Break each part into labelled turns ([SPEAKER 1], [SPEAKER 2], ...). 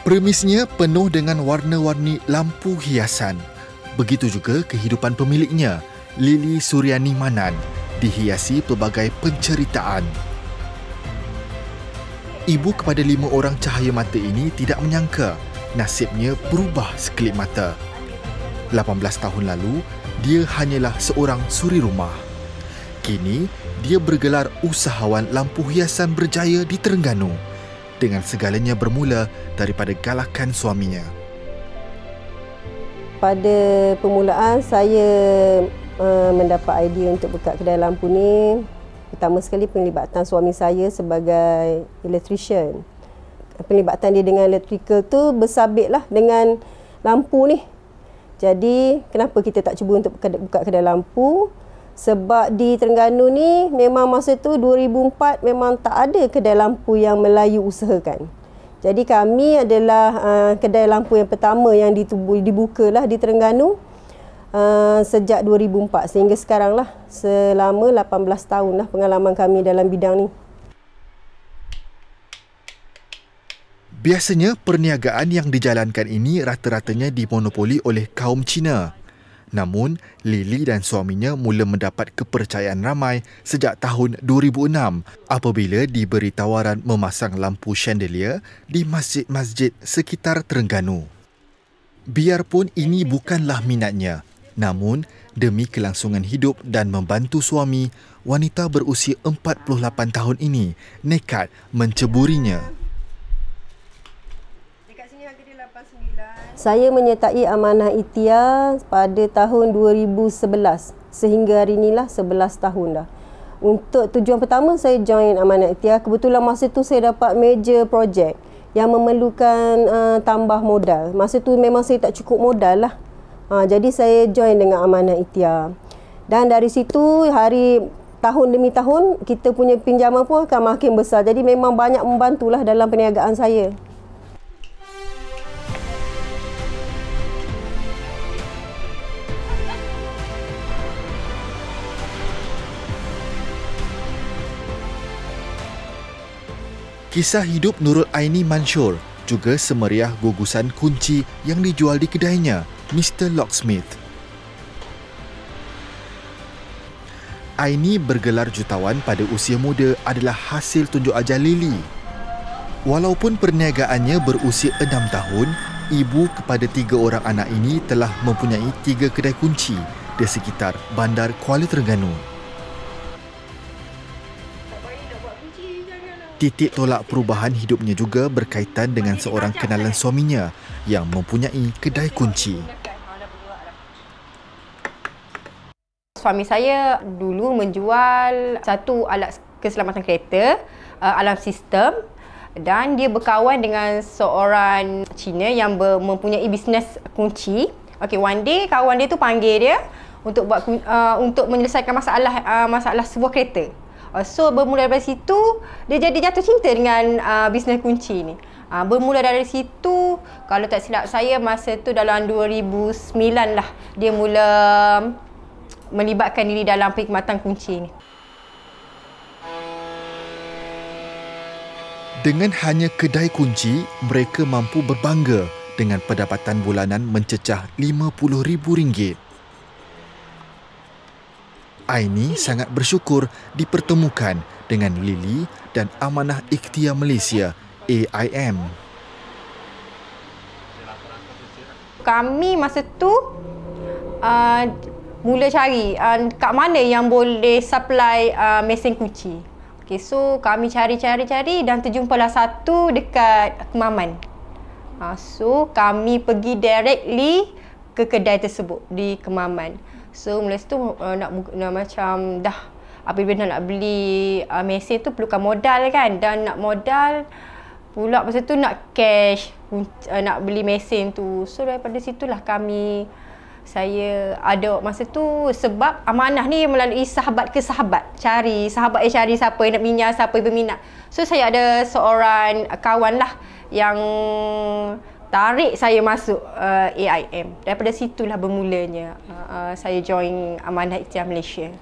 [SPEAKER 1] Premisnya penuh dengan warna-warni lampu hiasan. Begitu juga kehidupan pemiliknya, Lily Suryani Manan, dihiasi pelbagai penceritaan. Ibu kepada 5 orang cahaya mata ini tidak menyangka nasibnya berubah sekelip mata. 18 tahun lalu, dia hanyalah seorang suri rumah. Kini, dia bergelar usahawan lampu hiasan berjaya di Terengganu. Dengan segalanya bermula daripada galakan suaminya.
[SPEAKER 2] Pada permulaan saya mendapat idea untuk buka kedai lampu ni. Pertama sekali penglibatan suami saya sebagai electrician. Penglibatan dia dengan electrical tu bersabitlah dengan lampu ni. Jadi kenapa kita tak cuba untuk buka kedai lampu? Sebab di Terengganu ni memang masa tu 2004 memang tak ada kedai lampu yang Melayu usahakan. Jadi kami adalah kedai lampu yang pertama yang dibukalah di Terengganu sejak 2004 sehingga sekarang lah, selama 18 tahun lah pengalaman kami dalam bidang ni.
[SPEAKER 1] Biasanya perniagaan yang dijalankan ini rata-ratanya dimonopoli oleh kaum Cina. Namun, Lily dan suaminya mula mendapat kepercayaan ramai sejak tahun 2006 apabila diberi tawaran memasang lampu chandelier di masjid-masjid sekitar Terengganu. Biarpun ini bukanlah minatnya, namun demi kelangsungan hidup dan membantu suami, wanita berusia 48 tahun ini nekat menceburinya.
[SPEAKER 2] Saya menyertai Amanah Ikhtiar pada tahun 2011 sehingga hari inilah 11 tahun dah. Untuk tujuan pertama saya join Amanah Ikhtiar, kebetulan masa tu saya dapat major project yang memerlukan tambah modal. Masa tu memang saya tak cukup modal lah. Jadi saya join dengan Amanah Ikhtiar. Dan dari situ tahun demi tahun kita punya pinjaman pun akan makin besar. Jadi memang banyak membantulah dalam perniagaan saya.
[SPEAKER 1] Kisah hidup Nurul Aini Mansur juga semeriah gugusan kunci yang dijual di kedainya, Mr. Locksmith. Aini bergelar jutawan pada usia muda adalah hasil tunjuk ajar Lily. Walaupun perniagaannya berusia 6 tahun, ibu kepada 3 orang anak ini telah mempunyai 3 kedai kunci di sekitar Bandar Kuala Terengganu. Titik tolak perubahan hidupnya juga berkaitan dengan seorang kenalan suaminya yang mempunyai kedai kunci.
[SPEAKER 3] Suami saya dulu menjual satu alat keselamatan kereta, alarm sistem, dan dia berkawan dengan seorang Cina yang mempunyai bisnes kunci. Okey, one day kawan dia tu panggil dia untuk menyelesaikan masalah sebuah kereta. So bermula dari situ dia jadi jatuh cinta dengan bisnes kunci ni. Bermula dari situ, kalau tak silap saya masa tu dalam 2009 lah dia mula melibatkan diri dalam perkhidmatan kunci ni.
[SPEAKER 1] Dengan hanya kedai kunci, mereka mampu berbangga dengan pendapatan bulanan mencecah RM50,000. Aini sangat bersyukur dipertemukan dengan Lily dan Amanah Ikhtiar Malaysia, AIM.
[SPEAKER 3] Kami masa tu mula cari kat mana yang boleh supply mesin kunci. Okay, so kami cari dan terjumpalah satu dekat Kemaman. So kami pergi directly ke kedai tersebut di Kemaman. So mula situ nak macam dah apabila nak beli mesin tu perlukan modal kan, dan nak modal pula masa tu nak cash nak beli mesin tu. So daripada situlah saya ada masa tu, sebab amanah ni melalui sahabat ke sahabat, cari sahabat cari siapa yang nak minyak, siapa yang berminat. So saya ada seorang kawan lah yang tarik saya masuk AIM. Daripada situlah bermulanya saya join Amanah Ikhtiar Malaysia.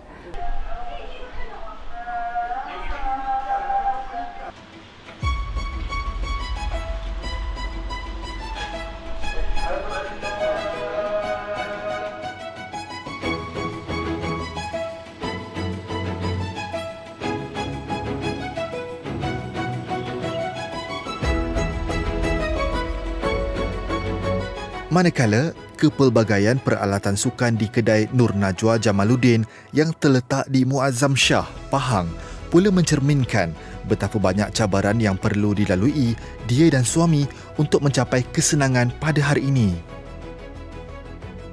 [SPEAKER 1] Manakala, kepelbagaian peralatan sukan di kedai Nur Najwa Jamaluddin yang terletak di Muazzam Shah, Pahang pula mencerminkan betapa banyak cabaran yang perlu dilalui dia dan suami untuk mencapai kesenangan pada hari ini.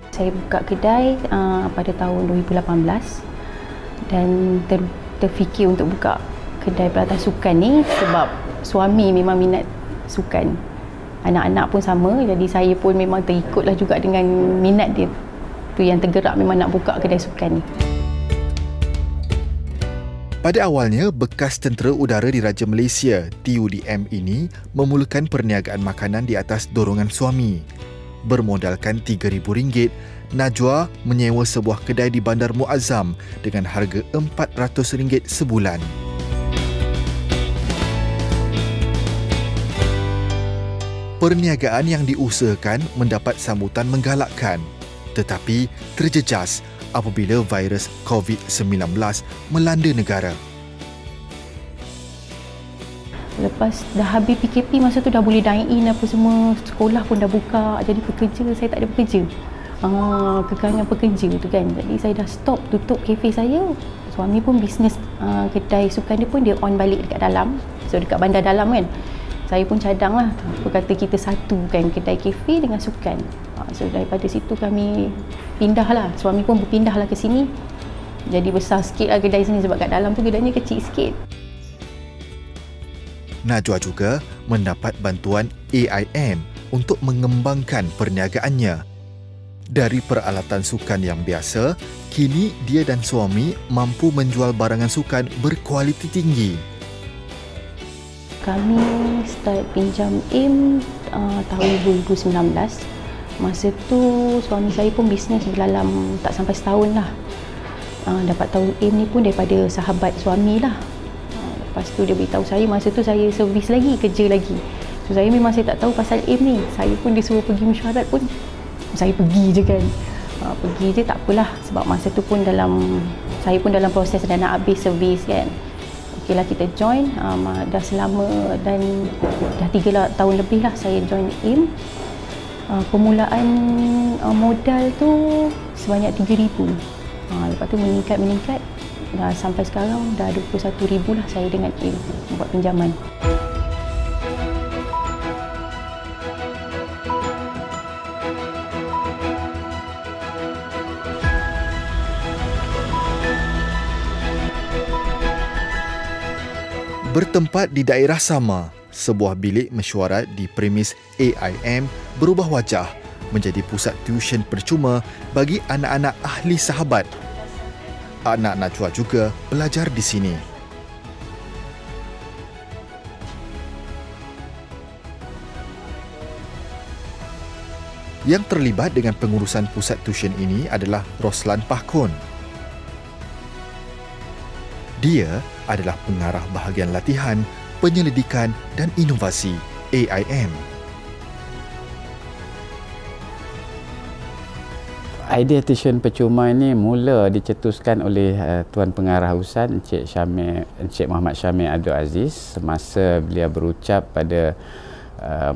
[SPEAKER 4] Saya buka kedai pada tahun 2018 dan terfikir untuk buka kedai peralatan sukan ni sebab suami memang minat sukan. Anak-anak pun sama, jadi saya pun memang terikutlah juga dengan minat dia. Tu yang tergerak memang nak buka kedai sukan ni.
[SPEAKER 1] Pada awalnya, bekas Tentera Udara Diraja Malaysia TUDM ini memulakan perniagaan makanan di atas dorongan suami. Bermodalkan RM3,000, Najwa menyewa sebuah kedai di Bandar Muazzam dengan harga RM400 sebulan. Perniagaan yang diusahakan mendapat sambutan menggalakkan, tetapi terjejas apabila virus COVID-19 melanda negara.
[SPEAKER 4] Lepas dah habis PKP, masa tu dah boleh dine in apa semua, sekolah pun dah buka, jadi pekerja saya tak ada pekerja. Kekurangan pekerja tu kan. Jadi saya dah stop, tutup kafe saya. Suami pun bisnes kedai sukan dia pun dia on balik dekat dalam. So dekat bandar dalam kan. Saya pun cadang lah, apa kata kita satukan kedai kafe dengan sukan. So daripada situ kami pindah lah, suami pun berpindah lah ke sini. Jadi besar sikit lah kedai sini sebab kat dalam tu kedainya kecil sikit.
[SPEAKER 1] Najwa juga mendapat bantuan AIM untuk mengembangkan perniagaannya. Dari peralatan sukan yang biasa, kini dia dan suami mampu menjual barangan sukan berkualiti tinggi.
[SPEAKER 4] Kami start pinjam AIM tahun 2019. Masa tu suami saya pun bisnes dalam tak sampai setahun lah. Dapat tahu AIM ni pun daripada sahabat suami lah. Lepas tu dia beritahu saya, masa tu saya servis lagi, kerja lagi. So saya memang saya tak tahu pasal AIM ni. Saya pun disuruh pergi mesyuarat pun saya pergi je kan. Pergi je tak apalah sebab masa tu pun saya pun dalam proses dah nak habis servis kan. Okeylah kita join, dah selama dan dah 3 tahun lebih lah saya join AIM. Permulaan modal tu sebanyak RM3,000. Lepas tu meningkat dah sampai sekarang dah RM21,000 lah saya dengan AIM buat pinjaman.
[SPEAKER 1] Bertempat di daerah sama, sebuah bilik mesyuarat di premis AIM berubah wajah menjadi pusat tuition percuma bagi anak-anak ahli sahabat. Anak Najwa juga belajar di sini. Yang terlibat dengan pengurusan pusat tuition ini adalah Roslan Pahkon. Dia adalah pengarah bahagian latihan, penyelidikan dan inovasi AIM.
[SPEAKER 5] Idea tuition percuma ini mula dicetuskan oleh Tuan Pengarah USAN Encik Muhammad Syamil Abdul Aziz semasa beliau berucap pada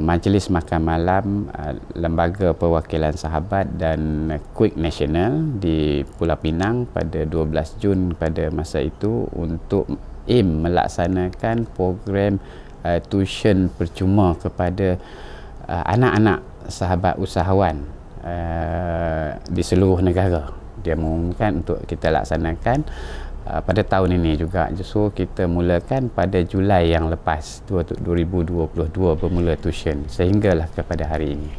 [SPEAKER 5] Majlis Makan Malam Lembaga Perwakilan Sahabat dan Quick National di Pulau Pinang pada 12 Jun pada masa itu untuk AIM melaksanakan program tuition percuma kepada anak-anak sahabat usahawan di seluruh negara. Dia mengumumkan untuk kita laksanakan pada tahun ini juga. So kita mulakan pada Julai yang lepas 2022 bermula tuition sehinggalah kepada hari ini.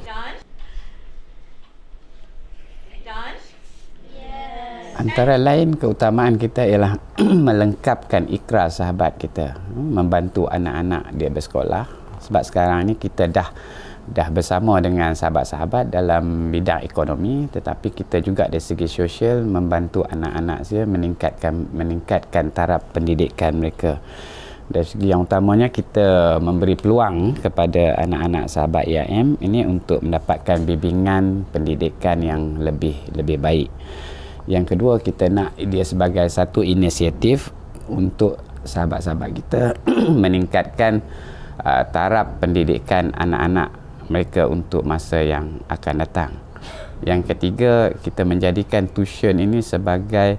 [SPEAKER 5] Antara lain keutamaan kita ialah melengkapkan ikrar sahabat kita, membantu anak-anak dia bersekolah. Sebab sekarang ni kita dah bersama dengan sahabat-sahabat dalam bidang ekonomi, tetapi kita juga dari segi sosial membantu anak-anak saya meningkatkan taraf pendidikan mereka. Dari segi yang utamanya kita memberi peluang kepada anak-anak sahabat AIM ini untuk mendapatkan bimbingan pendidikan yang lebih baik. Yang kedua, kita nak dia sebagai satu inisiatif untuk sahabat-sahabat kita meningkatkan taraf pendidikan anak-anak mereka untuk masa yang akan datang. Yang ketiga, kita menjadikan tuition ini sebagai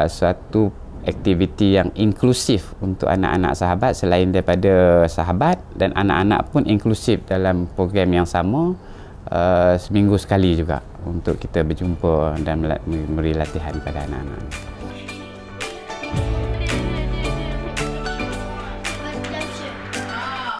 [SPEAKER 5] suatu aktiviti yang inklusif untuk anak-anak sahabat. Selain daripada sahabat, dan anak-anak pun inklusif dalam program yang sama, seminggu sekali juga untuk kita berjumpa dan memberi latihan pada anak-anak.